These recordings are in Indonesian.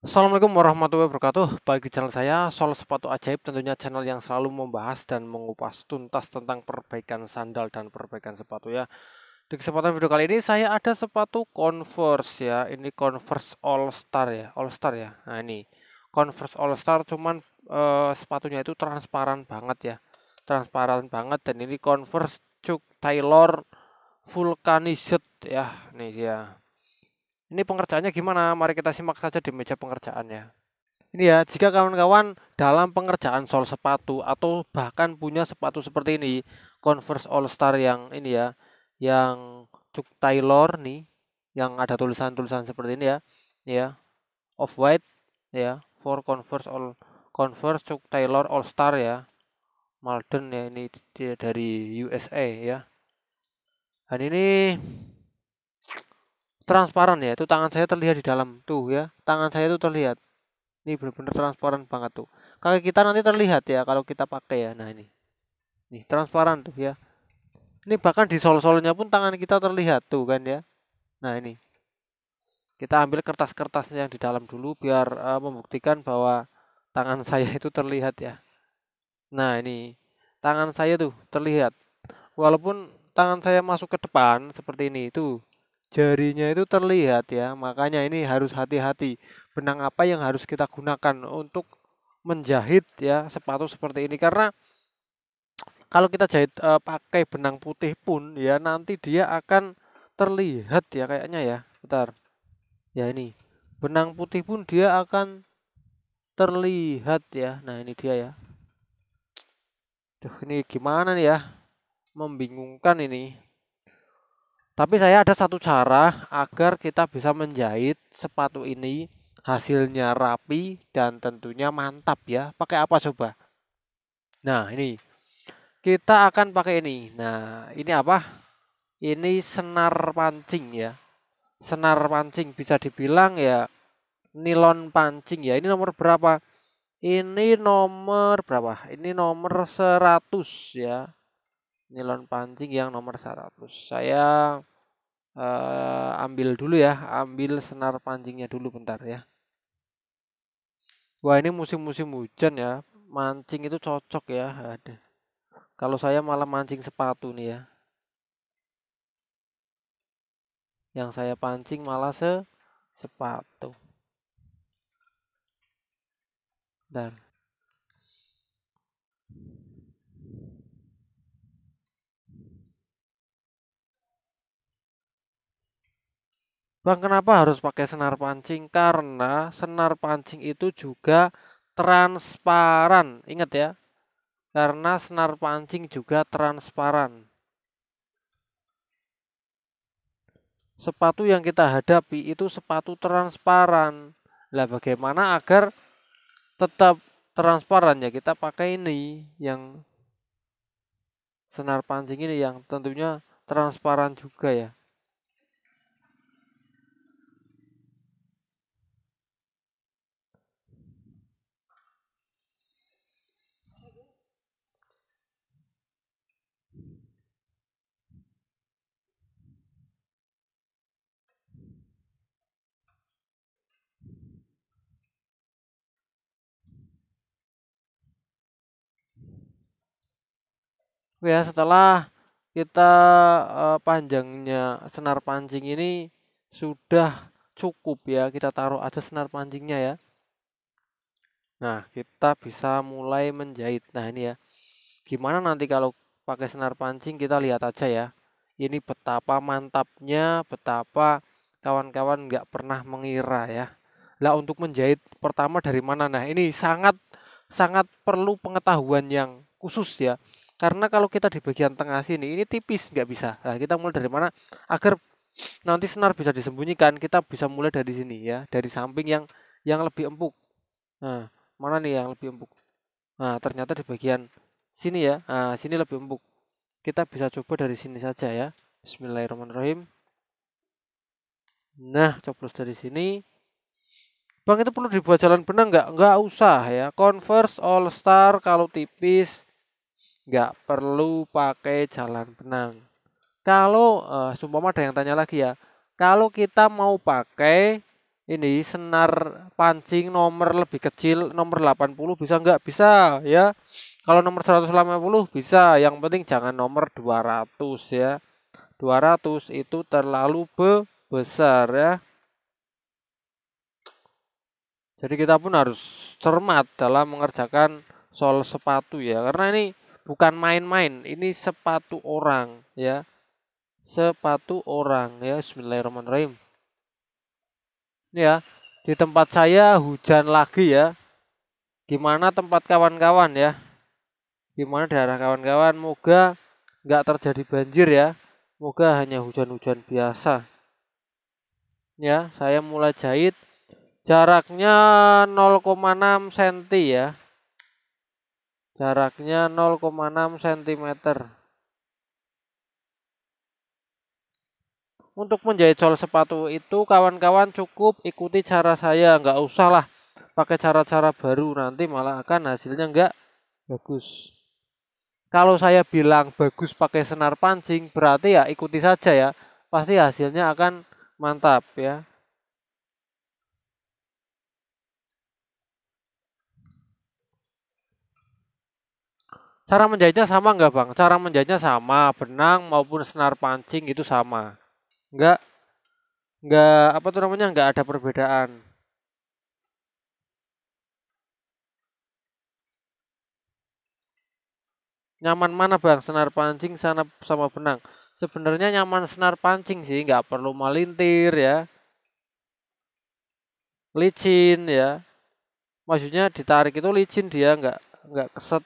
Assalamualaikum warahmatullahi wabarakatuh. Balik di channel saya, Sol Sepatu Ajaib, tentunya channel yang selalu membahas dan mengupas tuntas tentang perbaikan sandal dan perbaikan sepatu ya. Di kesempatan video kali ini saya ada sepatu Converse ya. Ini Converse All Star ya, All Star ya. Nah ini Converse All Star, cuman sepatunya itu transparan banget ya, transparan banget. Dan ini Converse Chuck Taylor Vulcanized ya. Nih dia. Ini pengerjaannya gimana? Mari kita simak saja di meja pengerjaannya. Ini ya, jika kawan-kawan dalam pengerjaan sol sepatu atau bahkan punya sepatu seperti ini, Converse All Star yang ini ya, yang Chuck Taylor nih, yang ada tulisan-tulisan seperti ini ya, off white ya, for Converse Chuck Taylor All Star ya, Malden ya, ini dia dari USA ya. Dan ini transparan ya, itu tangan saya terlihat di dalam tuh ya, tangan saya itu terlihat. Ini benar-benar transparan banget tuh. Kaki kita nanti terlihat ya kalau kita pakai ya. Nah ini, nih transparan tuh ya. Ini bahkan di sol-solnya pun tangan kita terlihat tuh kan ya. Nah ini, kita ambil kertas-kertasnya yang di dalam dulu biar membuktikan bahwa tangan saya itu terlihat ya. Nah ini, tangan saya tuh terlihat. Walaupun tangan saya masuk ke depan seperti ini tuh, jarinya itu terlihat ya. Makanya ini harus hati-hati. Benang apa yang harus kita gunakan untuk menjahit ya sepatu seperti ini, karena kalau kita jahit pakai benang putih pun ya nanti dia akan terlihat ya kayaknya ya. Bentar. Ya ini. Benang putih pun dia akan terlihat ya. Nah, ini dia ya. Duh, ini gimana nih ya? Membingungkan ini. Tapi saya ada satu cara agar kita bisa menjahit sepatu ini hasilnya rapi dan tentunya mantap ya. Pakai apa coba? Nah, ini kita akan pakai ini. Nah, ini apa? Ini senar pancing ya. Senar pancing bisa dibilang ya nilon pancing ya. Ini nomor berapa? Ini nomor berapa? Ini nomor 100 ya. Nilon pancing yang nomor 100. Saya ambil dulu ya. Ambil senar pancingnya dulu bentar ya. Wah, ini musim-musim hujan ya. Mancing itu cocok ya. Ada. Kalau saya malah mancing sepatu nih ya. Yang saya pancing malah sepatu. Dan Bang, kenapa harus pakai senar pancing? Karena senar pancing itu juga transparan. Ingat ya, karena senar pancing juga transparan. Sepatu yang kita hadapi itu sepatu transparan. Lah, bagaimana agar tetap transparan ya? Kita pakai ini yang senar pancing ini yang tentunya transparan juga ya. Ya, setelah kita panjangnya senar pancing ini sudah cukup ya, kita taruh aja senar pancingnya ya. Nah, kita bisa mulai menjahit. Nah, ini ya. Gimana nanti kalau pakai senar pancing, kita lihat aja ya. Ini betapa mantapnya, betapa kawan-kawan nggak pernah mengira ya. Lah, untuk menjahit pertama dari mana? Nah, ini sangat sangat perlu pengetahuan yang khusus ya. Karena kalau kita di bagian tengah sini ini tipis nggak bisa. Nah, kita mulai dari mana agar nanti senar bisa disembunyikan? Kita bisa mulai dari sini ya, dari samping yang lebih empuk. Nah, mana nih yang lebih empuk? Nah, ternyata di bagian sini ya. Nah, sini lebih empuk. Kita bisa coba dari sini saja ya. Bismillahirrahmanirrahim. Nah, coblos dari sini. Bang, itu perlu dibuat jalan benang nggak? Nggak usah ya. Converse All Star kalau tipis nggak perlu pakai jalan benang. Kalau sumpama ada yang tanya lagi ya, kalau kita mau pakai ini senar pancing nomor lebih kecil, nomor 80 bisa nggak? Bisa ya. Kalau nomor 150 bisa, yang penting jangan nomor 200 ya. 200 itu terlalu besar ya. Jadi kita pun harus cermat dalam mengerjakan soal sepatu ya. Karena ini bukan main-main, ini sepatu orang ya. Sepatu orang ya. Bismillahirrahmanirrahim. Ini ya, di tempat saya hujan lagi ya. Gimana tempat kawan-kawan ya? Gimana daerah kawan-kawan? Moga nggak terjadi banjir ya. Moga hanya hujan-hujan biasa. Ya, saya mulai jahit. Jaraknya 0,6 cm ya. Jaraknya 0,6 cm. Untuk menjahit sol sepatu itu kawan-kawan cukup ikuti cara saya. Nggak usah lah pakai cara-cara baru. Nanti malah akan hasilnya nggak bagus. Kalau saya bilang bagus pakai senar pancing, berarti ya ikuti saja ya. Pasti hasilnya akan mantap ya. Cara menjahitnya sama nggak Bang? Cara menjahitnya sama, benang maupun senar pancing itu sama. Nggak apa tuh namanya, nggak ada perbedaan. Nyaman mana Bang? Senar pancing sana sama benang? Sebenarnya nyaman senar pancing sih, nggak perlu malintir ya, licin ya. Maksudnya ditarik itu licin, dia nggak keset,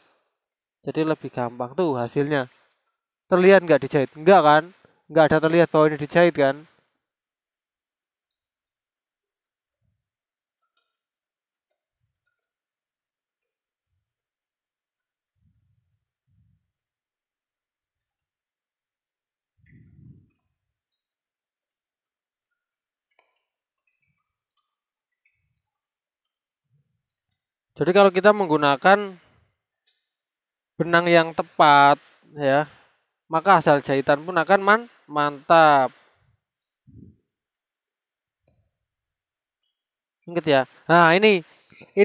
jadi lebih gampang tuh hasilnya. Terlihat nggak dijahit? Enggak kan? Nggak ada terlihat bahwa ini dijahit kan? Jadi kalau kita menggunakan benang yang tepat ya, maka hasil jahitan pun akan mantap. Ingat ya. Nah, ini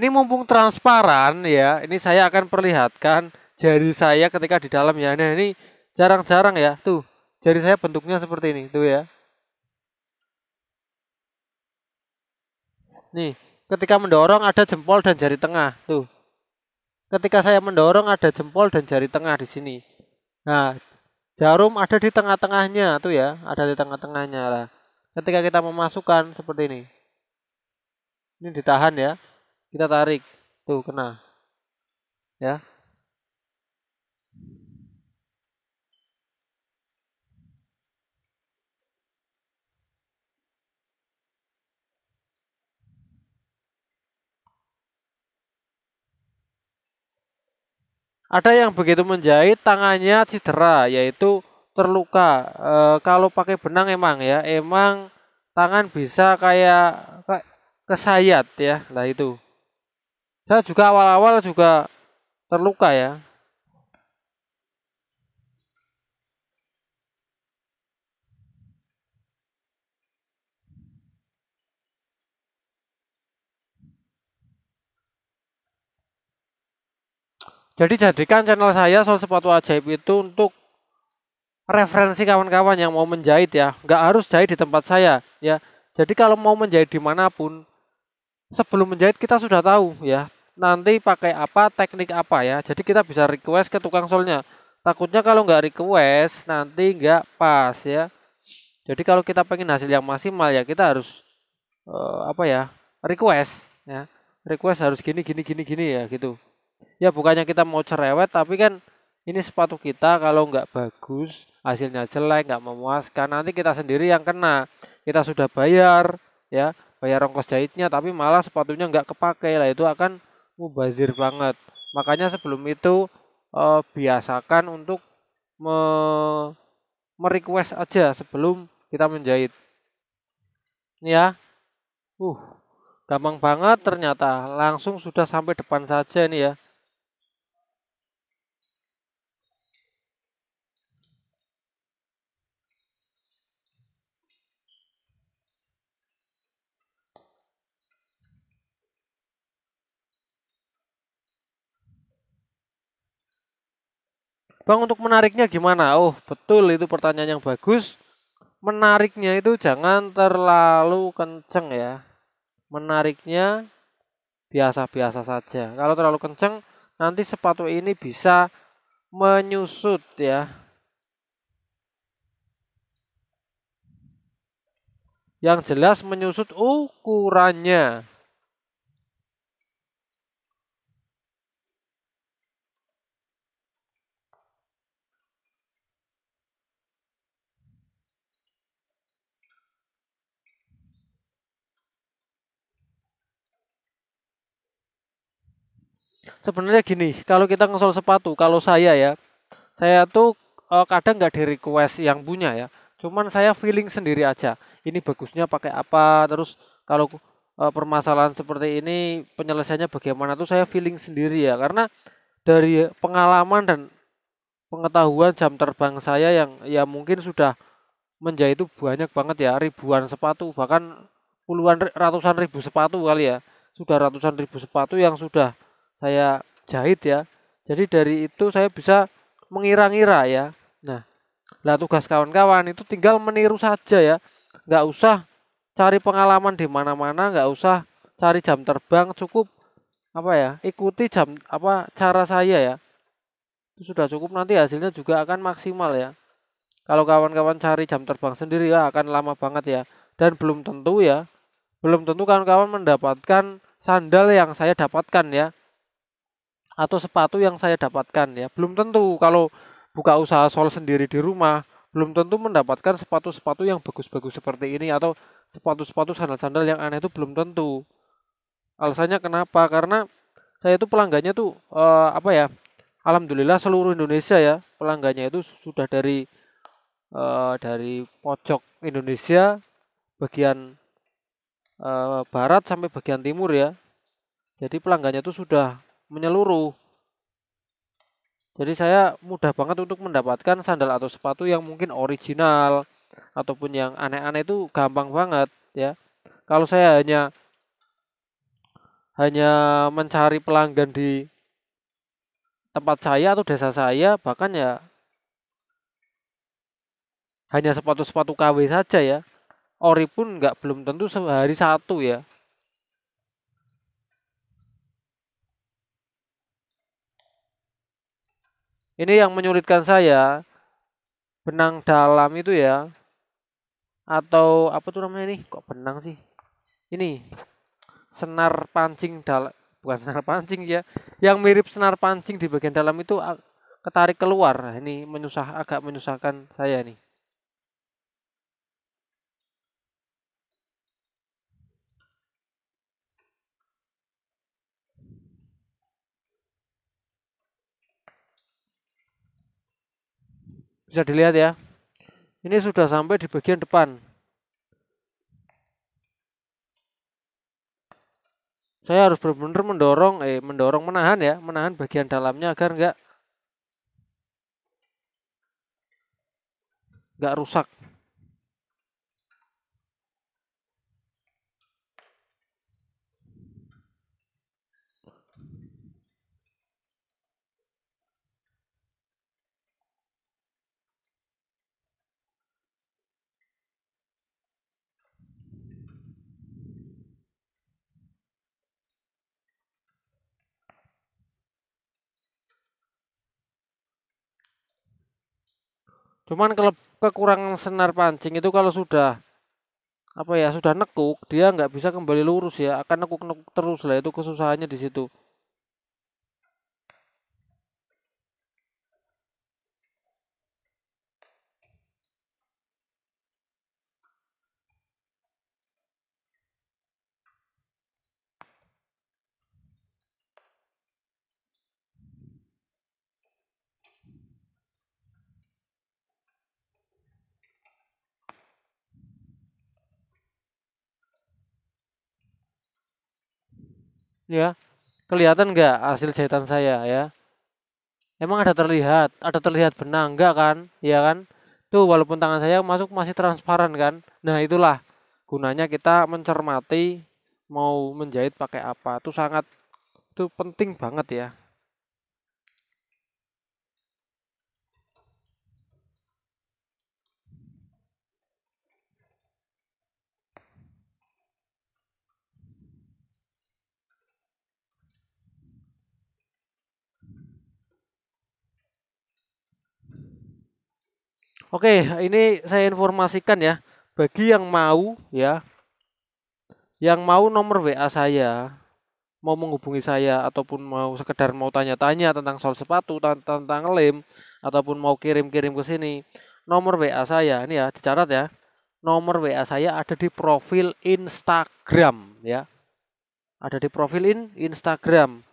mumpung transparan ya, ini saya akan perlihatkan jari saya ketika di dalam ya. Nah, ini jarang-jarang ya. Tuh, jari saya bentuknya seperti ini, tuh ya. Nih, ketika mendorong ada jempol dan jari tengah, tuh. Ketika saya mendorong ada jempol dan jari tengah di sini. Nah, jarum ada di tengah-tengahnya, tuh ya, ada di tengah-tengahnya lah. Ketika kita memasukkan seperti ini ditahan ya, kita tarik, tuh kena, ya. Ada yang begitu menjahit tangannya cedera, yaitu terluka. Kalau pakai benang emang ya, emang tangan bisa kayak kesayat ya. Lah itu. Saya juga awal-awal juga terluka ya. Jadi jadikan channel saya soal sepatu ajaib itu untuk referensi kawan-kawan yang mau menjahit ya. Nggak harus jahit di tempat saya ya. Jadi kalau mau menjahit dimanapun, sebelum menjahit kita sudah tahu ya. Nanti pakai apa, teknik apa ya. Jadi kita bisa request ke tukang solnya. Takutnya kalau nggak request nanti nggak pas ya. Jadi kalau kita pengen hasil yang maksimal ya kita harus apa ya, request ya. Request harus gini gini gini gini ya gitu. Ya bukannya kita mau cerewet, tapi kan ini sepatu kita kalau nggak bagus, hasilnya jelek, nggak memuaskan, nanti kita sendiri yang kena. Kita sudah bayar, ya, bayar ongkos jahitnya, tapi malah sepatunya nggak kepakai lah, itu akan mubazir banget. Makanya sebelum itu biasakan untuk me merequest aja sebelum kita menjahit. Ini ya, uh, gampang banget ternyata, langsung sudah sampai depan saja nih ya. Bang, untuk menariknya gimana? Oh, betul, itu pertanyaan yang bagus. Menariknya itu jangan terlalu kenceng ya. Menariknya biasa-biasa saja. Kalau terlalu kenceng, nanti sepatu ini bisa menyusut ya. Yang jelas menyusut ukurannya. Sebenarnya gini, kalau kita ngesol sepatu, kalau saya tuh kadang nggak di request yang punya ya. Cuman saya feeling sendiri aja. Ini bagusnya pakai apa, terus kalau permasalahan seperti ini penyelesaiannya bagaimana tuh saya feeling sendiri ya. Karena dari pengalaman dan pengetahuan jam terbang saya yang ya mungkin sudah menjahit itu banyak banget ya, ribuan sepatu, bahkan ratusan ribu sepatu kali ya. Sudah ratusan ribu sepatu yang sudah saya jahit ya. Jadi dari itu saya bisa mengira-ngira ya. Nah, lah tugas kawan-kawan itu tinggal meniru saja ya. Nggak usah cari pengalaman di mana-mana, nggak usah cari jam terbang, cukup apa ya, ikuti cara saya ya. Itu sudah cukup, nanti hasilnya juga akan maksimal ya. Kalau kawan-kawan cari jam terbang sendiri ya akan lama banget ya. Dan belum tentu kawan-kawan mendapatkan sandal yang saya dapatkan ya, atau sepatu yang saya dapatkan ya. Belum tentu kalau buka usaha sol sendiri di rumah, belum tentu mendapatkan sepatu-sepatu yang bagus-bagus seperti ini atau sepatu-sepatu sandal-sandal yang aneh, itu belum tentu. Alasannya kenapa? Karena saya itu pelanggannya tuh apa ya? Alhamdulillah seluruh Indonesia ya. Pelanggannya itu sudah dari pojok Indonesia bagian barat sampai bagian timur ya. Jadi pelanggannya itu sudah menyeluruh. Jadi saya mudah banget untuk mendapatkan sandal atau sepatu yang mungkin original ataupun yang aneh-aneh, itu gampang banget ya. Kalau saya hanya mencari pelanggan di tempat saya atau desa saya, bahkan ya hanya sepatu-sepatu KW saja ya. Ori pun belum tentu sehari satu ya. Ini yang menyulitkan saya, benang dalam itu ya, atau apa tuh namanya nih? Kok benang sih? Ini senar pancing dalam, bukan senar pancing ya. Yang mirip senar pancing di bagian dalam itu ketarik keluar. Nah, ini agak menyusahkan saya nih. Bisa dilihat ya. Ini sudah sampai di bagian depan. Saya harus benar-benar mendorong menahan ya, menahan bagian dalamnya agar nggak rusak. Cuman kalau kekurangan senar pancing itu kalau sudah apa ya, sudah nekuk, dia nggak bisa kembali lurus ya, akan nekuk-nekuk terus lah, itu kesusahannya di situ. Ya, kelihatan nggak hasil jahitan saya ya? Emang ada terlihat benang enggak kan? Ya kan? Tuh walaupun tangan saya masuk masih transparan kan? Nah, itulah gunanya kita mencermati mau menjahit pakai apa. Itu penting banget ya. Oke, ini saya informasikan ya, bagi yang mau ya, yang mau nomor WA saya, mau menghubungi saya ataupun mau sekedar mau tanya-tanya tentang soal sepatu, tentang lem ataupun mau kirim-kirim ke sini, nomor WA saya ini ya dicatat ya. Nomor WA saya ada di profil Instagram ya. Ada di profil Instagram.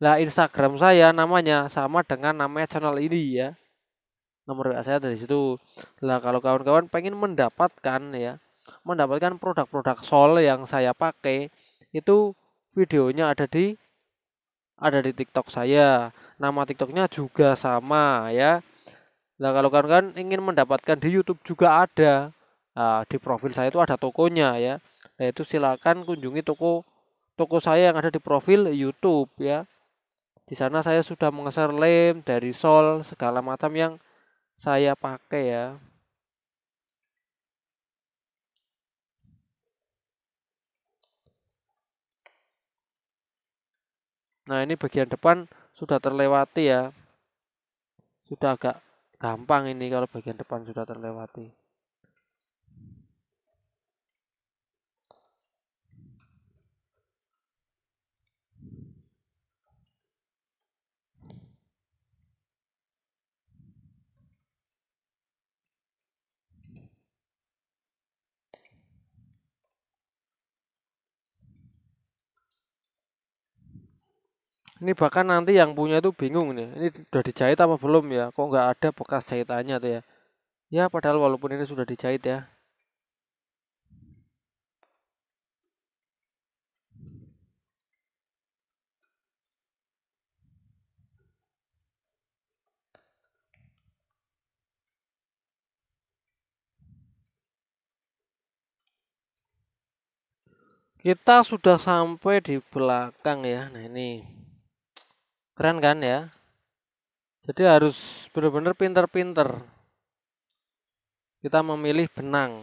Lah Instagram saya namanya sama dengan nama channel ini ya. Nomor WA saya dari situ. Lah kalau kawan-kawan pengen mendapatkan ya, mendapatkan produk-produk sol yang saya pakai itu videonya ada di TikTok saya. Nama TikToknya juga sama ya. Nah kalau kawan-kawan ingin mendapatkan di YouTube juga ada. Nah, di profil saya itu ada tokonya ya. Nah itu silakan kunjungi toko toko saya yang ada di profil YouTube ya. Di sana saya sudah meng-share lem dari sol segala macam yang saya pakai ya. Nah ini bagian depan sudah terlewati ya. Sudah agak gampang ini kalau bagian depan sudah terlewati. Ini bahkan nanti yang punya itu bingung nih. Ini sudah dijahit apa belum ya? Kok nggak ada bekas jahitannya tuh ya? Ya padahal walaupun ini sudah dijahit ya. Kita sudah sampai di belakang ya. Nah ini keren kan ya? Jadi harus benar-benar pinter-pinter kita memilih benang.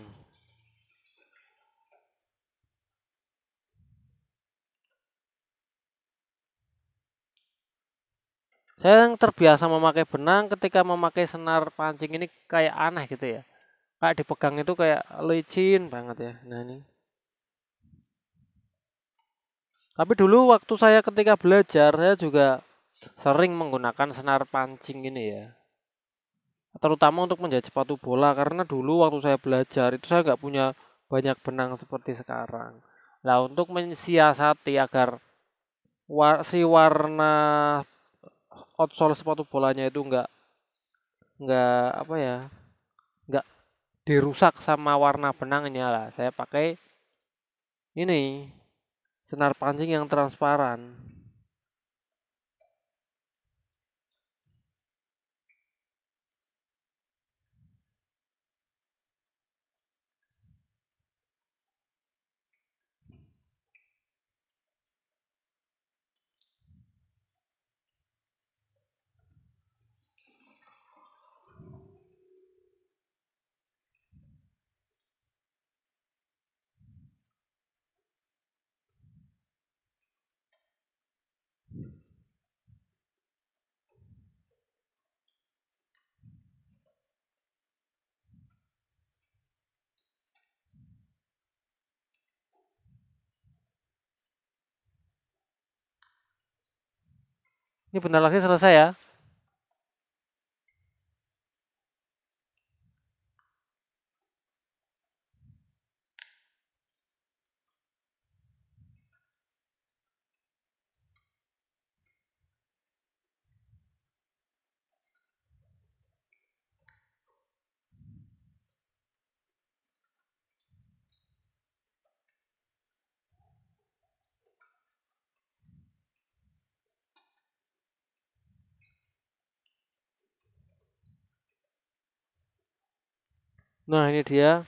Saya yang terbiasa memakai benang ketika memakai senar pancing ini kayak aneh gitu ya. Kayak dipegang itu kayak licin banget ya. Nah ini. Tapi dulu waktu saya ketika belajar saya juga sering menggunakan senar pancing ini ya. Terutama untuk menjahit sepatu bola karena dulu waktu saya belajar itu saya nggak punya banyak benang seperti sekarang. Nah untuk mensiasati agar si warna outsole sepatu bolanya itu nggak apa ya nggak dirusak sama warna benangnya lah. Saya pakai ini senar pancing yang transparan. Ini benar lagi selesai ya. Nah ini dia.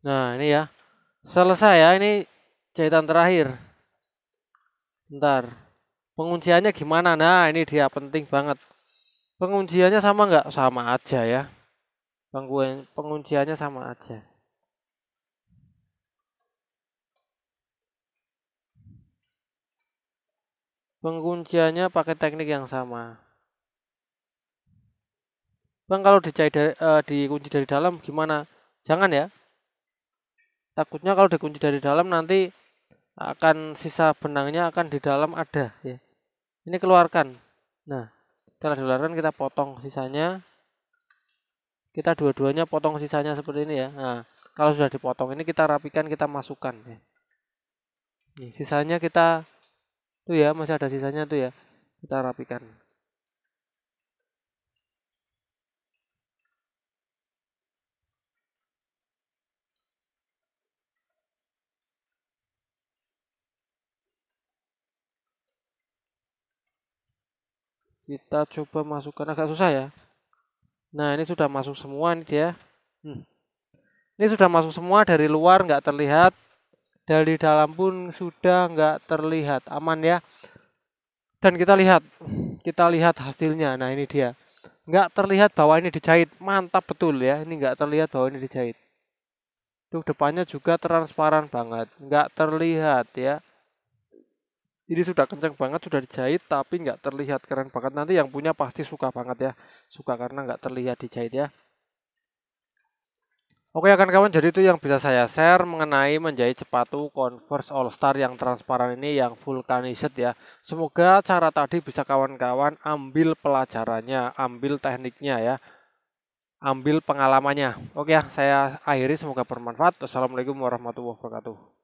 Nah ini ya. Selesai ya ini jahitan terakhir. Bentar. Pengunciannya gimana? Nah ini dia penting banget. Pengunciannya sama nggak? Sama aja ya. Pengunciannya sama aja. Pengunciannya pakai teknik yang sama. Bang, kalau dikunci dari dalam gimana? Jangan ya. Takutnya kalau dikunci dari dalam nanti akan sisa benangnya akan di dalam ada ya. Ini keluarkan. Nah, setelah dikeluarkan kita potong sisanya. Kita dua-duanya potong sisanya seperti ini ya. Nah, kalau sudah dipotong ini kita rapikan, kita masukkan ya. Nih, sisanya kita tuh ya, masih ada sisanya tuh ya. Kita rapikan. Kita coba masukkan, agak susah ya. Nah, ini sudah masuk semua nih dia. Ini sudah masuk semua, dari luar nggak terlihat, dari dalam pun sudah nggak terlihat, aman ya. Dan kita lihat hasilnya. Nah, ini dia. Nggak terlihat bahwa ini dijahit, mantap betul ya. Ini nggak terlihat bahwa ini dijahit. Tuh depannya juga transparan banget, nggak terlihat ya. Ini sudah kencang banget, sudah dijahit tapi nggak terlihat, keren banget. Nanti yang punya pasti suka banget ya, suka karena nggak terlihat dijahit ya. Oke kawan-kawan, jadi itu yang bisa saya share mengenai menjahit sepatu Converse All Star yang transparan ini, yang vulcanized ya. Semoga cara tadi bisa kawan-kawan ambil pelajarannya, ambil tekniknya ya, ambil pengalamannya. Oke ya, saya akhiri, semoga bermanfaat. Wassalamualaikum warahmatullahi wabarakatuh.